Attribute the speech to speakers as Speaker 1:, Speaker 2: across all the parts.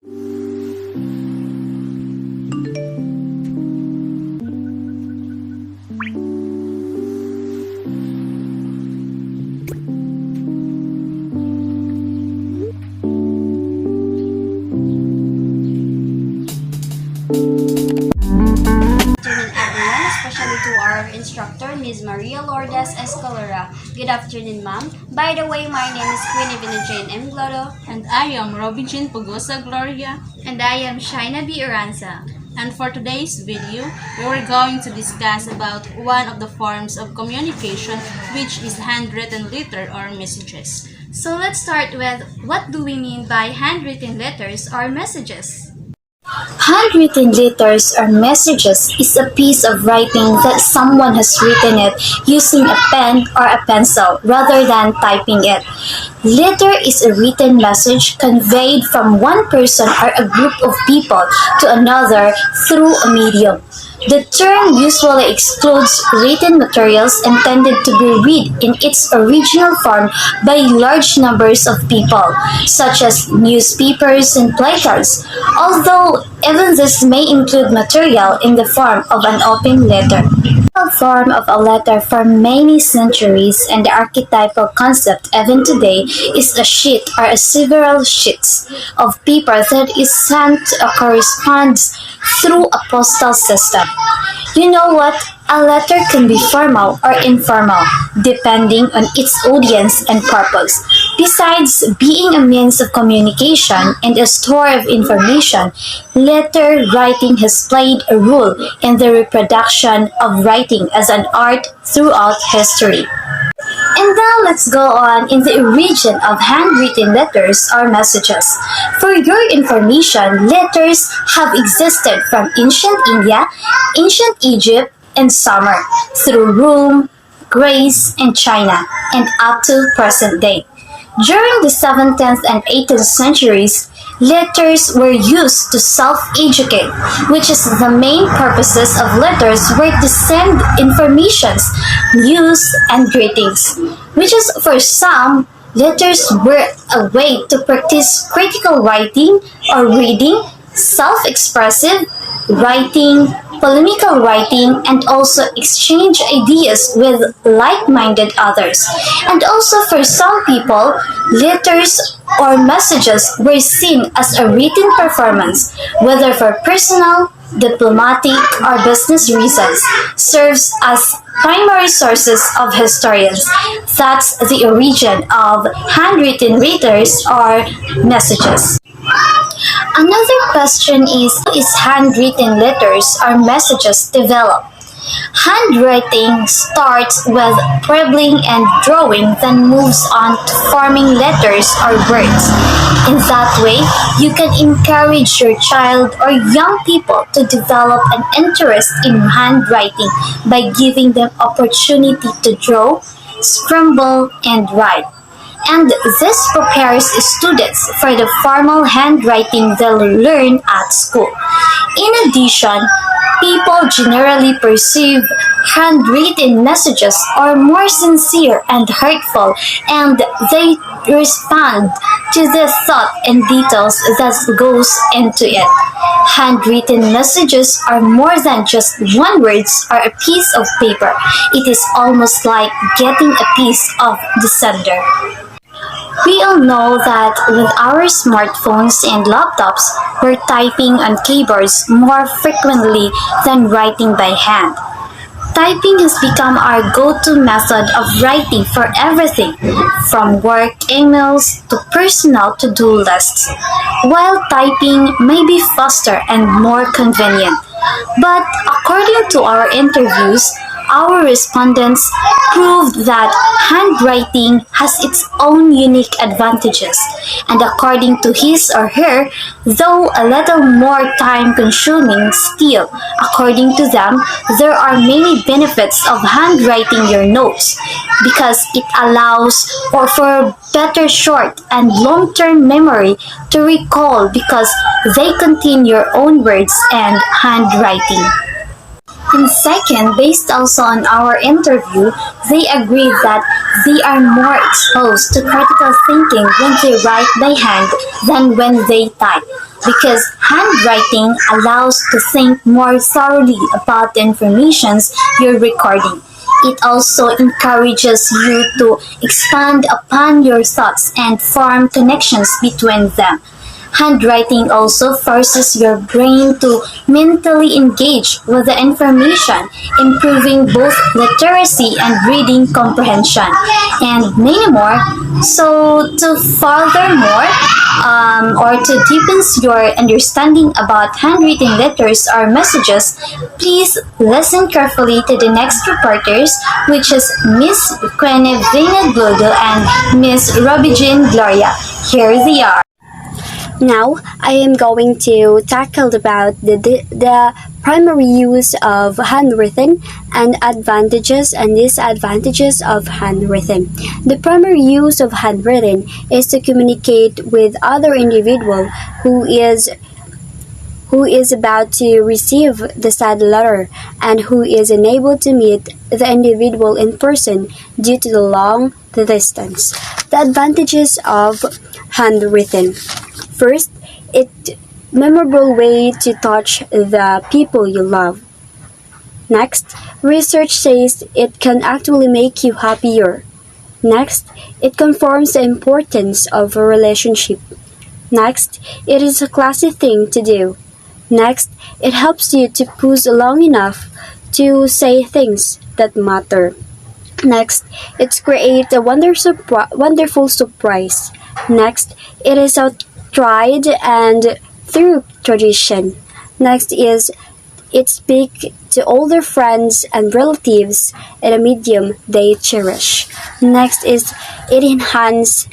Speaker 1: Everyone, especially to our instructor, Ms. Maria Lourdes Escalera. Good afternoon, ma'am. By the way, my name is Queen Evina Jane M. Gloro.
Speaker 2: And I am Robin Jean Pugosa Gloria.
Speaker 3: And I am Shaina B. Uranza.
Speaker 2: And for today's video, we are going to discuss about one of the forms of communication, which is handwritten letter or messages.
Speaker 3: So let's start with, what do we mean by handwritten letters or messages?
Speaker 4: Handwritten letters or messages is a piece of writing that someone has written it using a pen or a pencil rather than typing it. Letter is a written message conveyed from one person or a group of people to another through a medium. The term usually excludes written materials intended to be read in its original form by large numbers of people, such as newspapers and placards, although even this may include material in the form of an open letter. The form of a letter for many centuries and the archetypal concept even today is a sheet or a several sheets of paper that is sent or corresponds through a postal system. You know what? A letter can be formal or informal, depending on its audience and purpose. Besides being a means of communication and a store of information, letter writing has played a role in the reproduction of writing as an art throughout history. And now let's go on in the origin of handwritten letters or messages. For your information, letters have existed from ancient India, ancient Egypt, and Sumer, through Rome, Greece, and China, and up to present day. During the 17th and 18th centuries, letters were used to self-educate, which is the main purposes of letters were to send informations, news, and greetings, which is for some, letters were a way to practice critical writing or reading, self-expressive writing, polemical writing, and also exchange ideas with like-minded others. And also for some people, letters or messages were seen as a written performance, whether for personal, diplomatic, or business reasons, serves as primary sources of historians. That's the origin of handwritten letters or messages. Another question is handwritten letters or messages developed? Handwriting starts with scribbling and drawing, then moves on to forming letters or words. In that way, you can encourage your child or young people to develop an interest in handwriting by giving them opportunity to draw, scribble, and write. And this prepares students for the formal handwriting they'll learn at school. In addition, people generally perceive handwritten messages are more sincere and heartful, and they respond to the thought and details that goes into it. Handwritten messages are more than just one words or a piece of paper. It is almost like getting a piece of the sender. We all know that with our smartphones and laptops, we're typing on keyboards more frequently than writing by hand. Typing has become our go-to method of writing for everything, from work emails to personal to-do lists. While typing may be faster and more convenient, but according to our interviews, our respondents proved that handwriting has its own unique advantages, and according to his or her, though a little more time-consuming still, according to them, there are many benefits of handwriting your notes because it allows for better short and long-term memory to recall because they contain your own words and handwriting. And second, based also on our interview, they agree that they are more exposed to critical thinking when they write by hand than when they type. because handwriting allows to think more thoroughly about the informations you're recording. It also encourages you to expand upon your thoughts and form connections between them. Handwriting also forces your brain to mentally engage with the information, improving both literacy and reading comprehension, and many more. So, to furthermore, or to deepen your understanding about handwritten letters or messages, please listen carefully to the next reporters, which is Miss Quenevina Glodo and Miss Robbie Jean Gloria. Here they are.
Speaker 1: Now, I am going to tackle about the primary use of handwritten and advantages and disadvantages of handwritten. The primary use of handwritten is to communicate with other individual who is about to receive the said letter and who is unable to meet the individual in person due to the long distance. The advantages of handwritten. First, it's memorable way to touch the people you love. Next, research says it can actually make you happier. Next, it confirms the importance of a relationship. Next, it is a classy thing to do. Next, it helps you to pause long enough to say things that matter. Next, it creates a wonderful surprise. Next, it is a tried and through tradition. Next is it speaks to older friends and relatives in a medium they cherish. Next is it enhance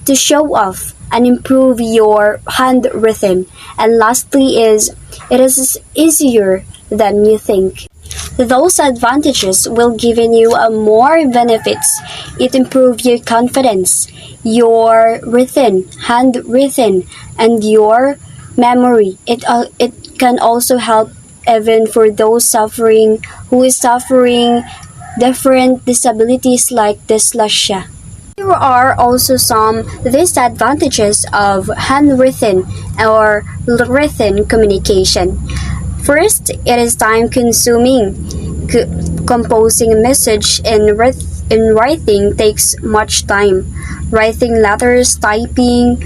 Speaker 1: to show off and improve your handwritten. And lastly is it is easier than you think. Those advantages will give you more benefits. It improves your confidence, your handwritten, and your memory. It can also help even for those who is suffering different disabilities like dyslexia. There are also some disadvantages of handwritten or written communication. First, it is time consuming. Composing a message in writing takes much time. Writing letters, typing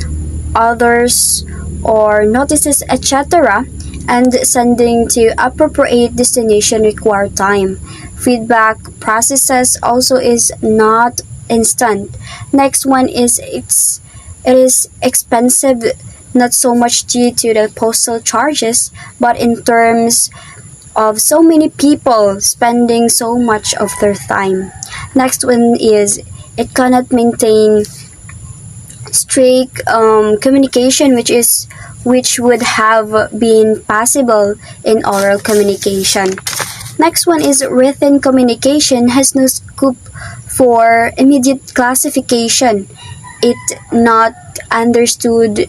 Speaker 1: others or notices, etc., and sending to appropriate destination require time. Feedback processes also is not instant. Next one is it is expensive, not so much due to the postal charges, but in terms of so many people spending so much of their time. Next one is it cannot maintain strict communication, which would have been possible in oral communication. Next one is written communication has no scope for immediate classification. It's not understood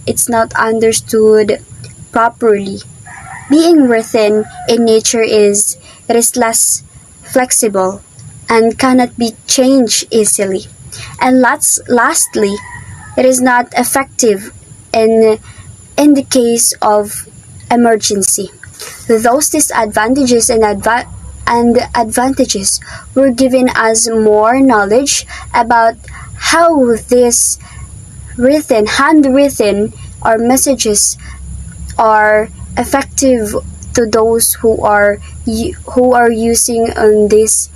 Speaker 1: properly. Being written in nature it is less flexible and cannot be changed easily. And lastly, it is not effective in the case of emergency. Those disadvantages and advantages were given us more knowledge about how these handwritten or messages are effective to those who are using on this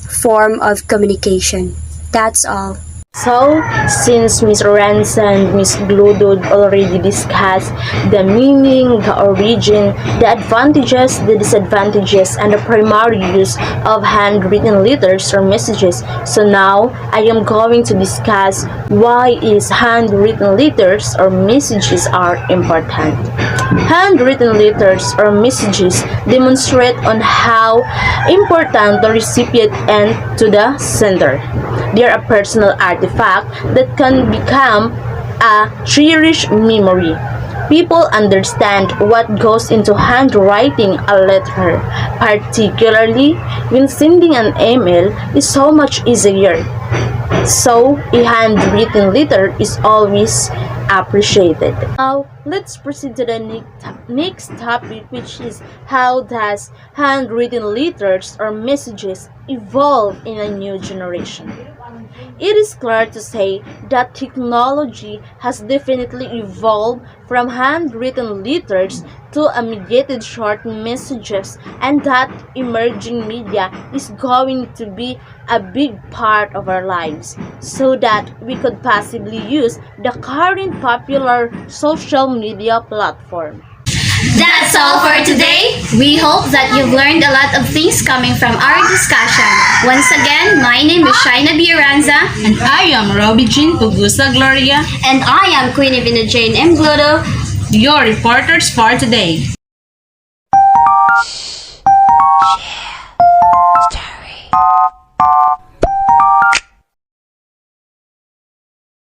Speaker 1: form of communication. That's all.
Speaker 2: So, since Ms. Ransa and Ms. Gludod already discussed the meaning, the origin, the advantages, the disadvantages, and the primary use of handwritten letters or messages, so now I am going to discuss why is handwritten letters or messages are important. Handwritten letters or messages demonstrate on how important the recipient and to the sender. They are a personal artifact that can become a cherished memory. People understand what goes into handwriting a letter, particularly when sending an email is so much easier. So, a handwritten letter is always appreciated. Now, let's proceed to the next topic, which is how does handwritten letters or messages evolve in a new generation? It is clear to say that technology has definitely evolved from handwritten letters to mediated short messages, and that emerging media is going to be a big part of our lives, so that we could possibly use the current popular social media platform.
Speaker 3: That's all for today. We hope that you've learned a lot of things coming from our discussion. Once again, my name is Shaina Biaranza.
Speaker 5: And I am Robbie Jean Pugusa Gloria,
Speaker 1: And I am Queen Evina Jane M. Gludo.
Speaker 5: your reporters for today.
Speaker 6: Story.